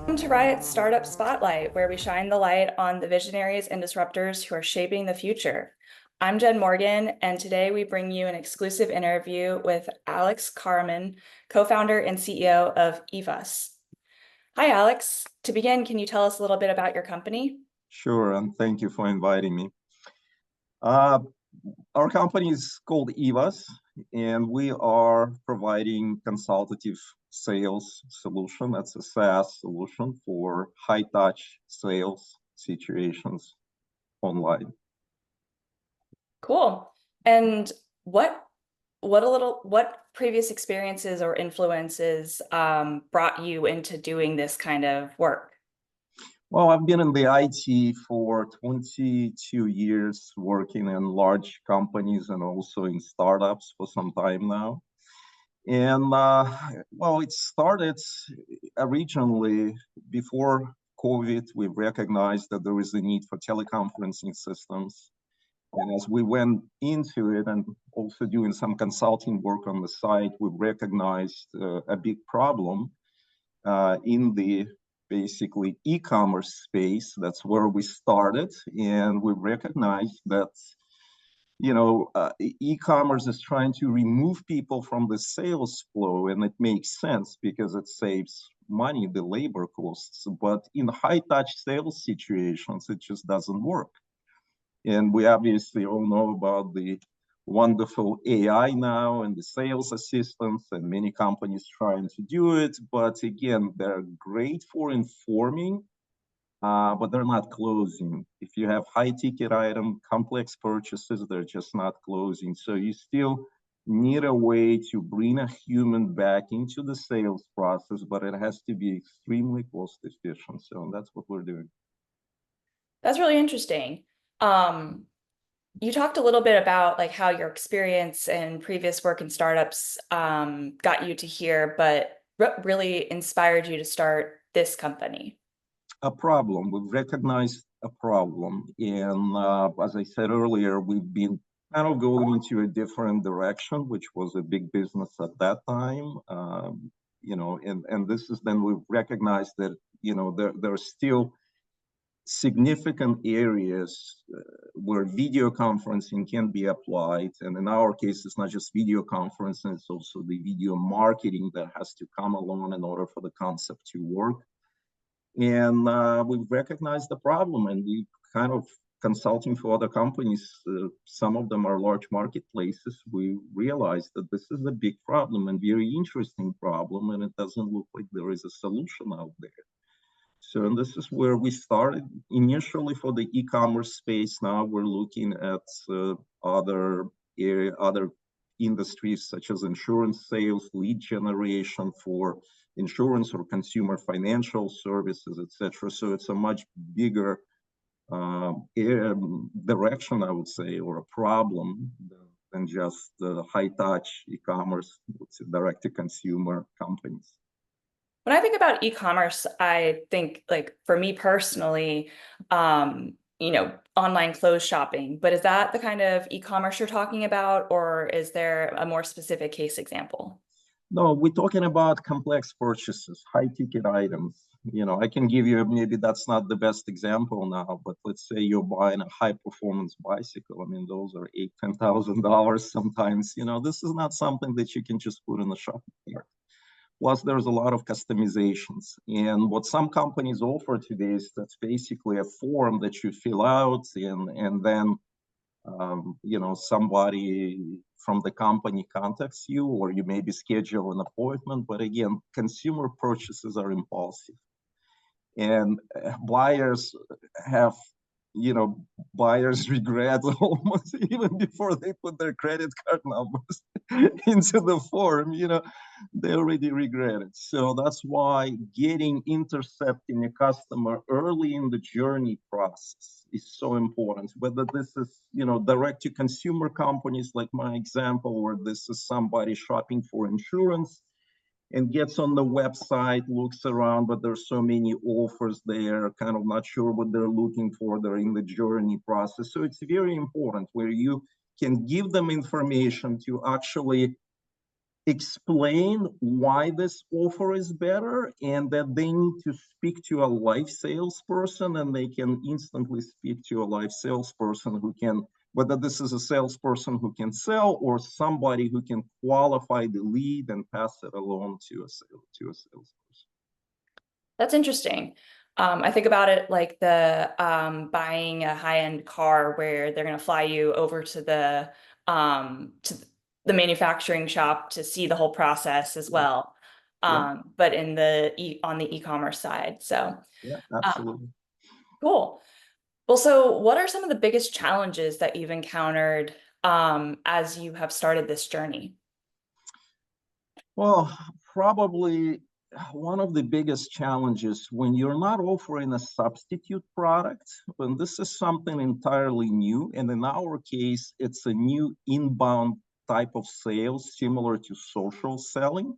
Welcome to RIoT Startup Spotlight, where we shine the light on the visionaries and disruptors who are shaping the future. I'm Jen Morgan, and today we bring you an exclusive interview with Alex Kariman, co-founder and CEO of EVAS. Hi, Alex. To begin, can you tell us a little bit about your company? Sure, and thank you for inviting me. Uh, our company is called EVAS, and we are providing consultative sales solution. That's a SaaS solution for high-touch sales situations online. Cool. And what previous experiences or influences brought you into doing this kind of work? Well, I've been in the IT for 22 years, working in large companies and also in startups for some time now. And well, it started originally before COVID. We recognized that there is a need for teleconferencing systems. And as we went into it and also doing some consulting work on the side, we recognized a big problem in the basically e-commerce space. That's where we started. And we recognized that e-commerce is trying to remove people from the sales flow, and it makes sense because it saves money, the labor costs. But in high-touch sales situations, it just doesn't work. And we obviously all know about the wonderful AI now and the sales assistants, and many companies trying to do it. But again, they're great for informing, but they're not closing. If you have high ticket item, complex purchases, they're just not closing. So you still need a way to bring a human back into the sales process, but it has to be extremely cost efficient. So that's what we're doing. That's really interesting. You talked a little bit about like how your experience and previous work in startups got you to here, but what really inspired you to start this company? A problem. We've recognized a problem. And as I said earlier, we've been kind of going into a different direction, which was a big business at that time. And this is then we've recognized that, there are still significant areas where video conferencing can be applied. And in our case, it's not just video conferencing, it's also the video marketing that has to come along in order for the concept to work. And we've recognized the problem, and we kind of consulting for other companies. Some of them are large marketplaces. We realized that this is a big problem and very interesting problem, and it doesn't look like there is a solution out there. So, and this is where we started initially for the e-commerce space. Now we're looking at other industries such as insurance sales, lead generation for insurance or consumer financial services, etc. So it's a much bigger direction, I would say, or a problem than just high-touch e-commerce, direct-to-consumer companies. When I think about e-commerce, I think like for me personally, online clothes shopping, but is that the kind of e-commerce you're talking about, or is there a more specific case example? No, we're talking about complex purchases, high ticket items. I can give you, maybe that's not the best example now, but let's say you're buying a high performance bicycle. I mean, those are $8,000-$10,000 sometimes. This is not something that you can just put in the shopping cart. Plus, there's a lot of customizations. And what some companies offer today is that's basically a form that you fill out, and then somebody from the company contacts you, or you maybe schedule an appointment. But again, consumer purchases are impulsive, and buyers have buyers regret almost even before they put their credit card numbers into the form. They already regret it. So that's why intercepting a customer early in the journey process is so important. Whether this is direct to consumer companies like my example, or this is somebody shopping for insurance and gets on the website, looks around, but there's so many offers there, kind of not sure what they're looking for. They're in the journey process. So it's very important where you can give them information to actually explain why this offer is better, and that they need to speak to a live salesperson, and they can instantly speak to a live salesperson who can, whether this is a salesperson who can sell or somebody who can qualify the lead and pass it along to a salesperson. That's interesting. I think about it like the buying a high-end car where they're going to fly you over to the manufacturing shop to see the whole process as Yeah, well. yeah, But on the e-commerce side. So yeah, um, absolutely. cool. Well, so what are some of the biggest challenges that you've encountered as you have started this journey? Well, probably one of the biggest challenges when you're not offering a substitute product, when this is something entirely new, and in our case, it's a new inbound type of sales similar to social selling.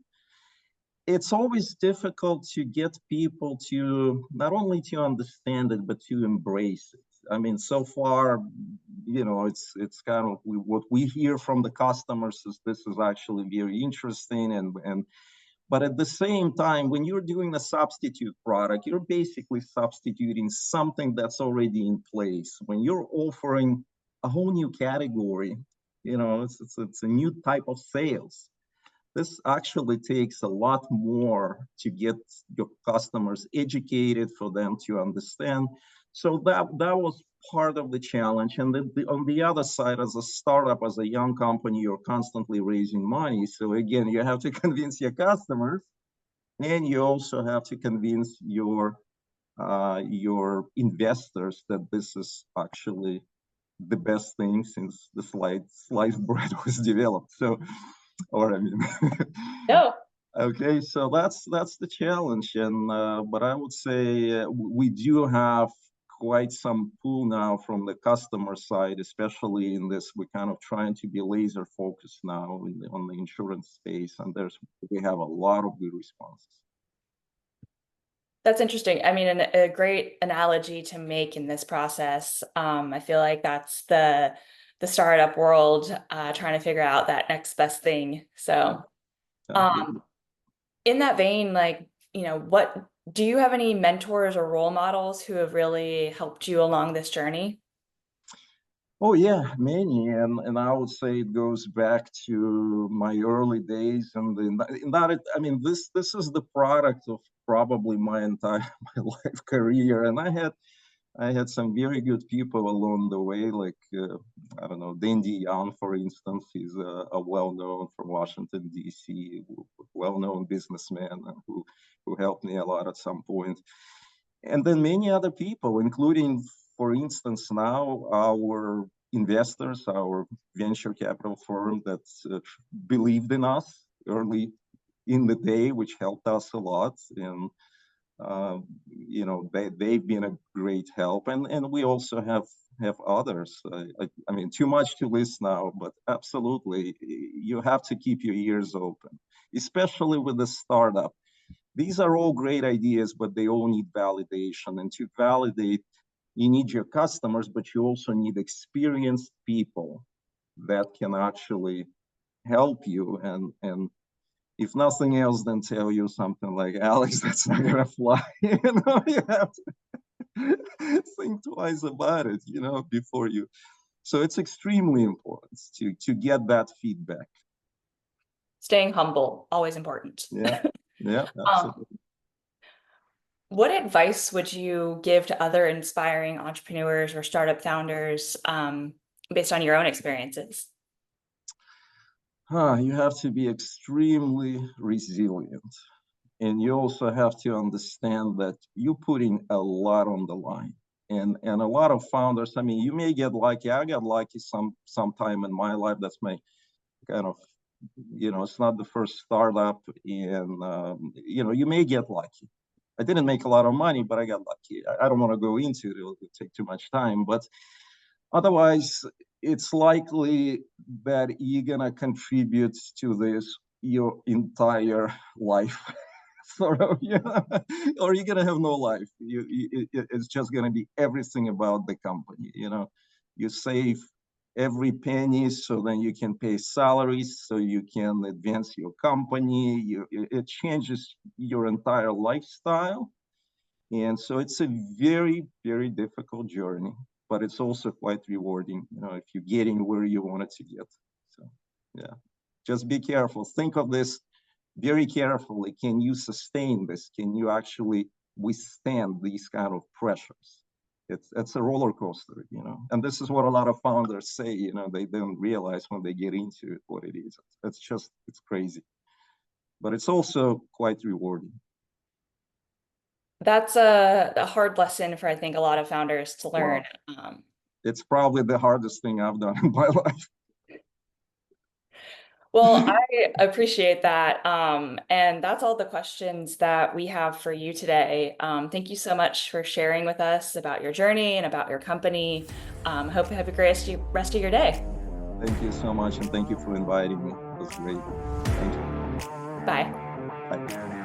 It's always difficult to get people to not only to understand it, but to embrace it. I mean, so far, it's kind of what we hear from the customers is this is actually very interesting, and but at the same time, when you're doing a substitute product, you're basically substituting something that's already in place. When you're offering a whole new category, it's a new type of sales. This actually takes a lot more to get your customers educated, for them to understand. So that was part of the challenge. And then on the other side, as a startup, as a young company, you're constantly raising money. So again, you have to convince your customers, and you also have to convince your investors that this is actually the best thing since the sliced bread was developed. So, or I mean, No. okay, so that's the challenge, and but I would say we do have quite some pull now from the customer side, especially in this. We're kind of trying to be laser focused now on the insurance space, and we have a lot of good responses. That's interesting. I mean, a great analogy to make in this process. I feel like that's the startup world trying to figure out that next best thing. Yeah, So, absolutely. um, in that vein, like, what do you have any mentors or role models who have really helped you along this journey? Oh yeah, many, and I would say it goes back to my early days, and I mean, this is the product of probably my entire my life career, and I had some very good people along the way, like I don't know, Dandy Young, for instance. He's a well-known from Washington D.C., well-known businessman who helped me a lot at some point, and then many other people, including, for instance, now our investors, our venture capital firm that believed in us early in the day, which helped us a lot. And they've been a great help, and we also have others. I mean, too much to list now, but absolutely, you have to keep your ears open, especially with the startup. These are all great ideas, but they all need validation. And to validate, you need your customers, but you also need experienced people that can actually help you. And if nothing else, then tell you something like, Alex, that's not gonna fly. You have to think twice about it, before you. So it's extremely important to get that feedback. Staying humble, always important. Yeah, yeah, Um, absolutely. what advice would you give to other inspiring entrepreneurs or startup founders based on your own experiences? You have to be extremely resilient. And you also have to understand that you're putting a lot on the line. And a lot of founders, I mean, you may get lucky. I got lucky sometime in my life. That's my kind of, it's not the first startup. And, you may get lucky. I didn't make a lot of money, but I got lucky. I don't want to go into it. It'll take too much time. But otherwise, it's likely that you're going to contribute to this your entire life. Sort of, yeah. Or you're gonna have no life. It's just gonna be everything about the company. You save every penny so then you can pay salaries, so you can advance your company. It changes your entire lifestyle. And so it's a very, very difficult journey, but it's also quite rewarding, if you're getting where you wanted to get. So, yeah, just be careful. Think of this very carefully. Can you sustain this? Can you actually withstand these kind of pressures? It's a roller coaster, and this is what a lot of founders say, they don't realize when they get into it what it is. It's crazy, but it's also quite rewarding. That's a hard lesson for, I think, a lot of founders to learn. Wow. It's probably the hardest thing I've done in my life. Well, I appreciate that. And that's all the questions that we have for you today. Thank you so much for sharing with us about your journey and about your company. Hope you have a great rest of your day. Thank you so much, and thank you for inviting me. It was great. Thank you. Bye. Bye.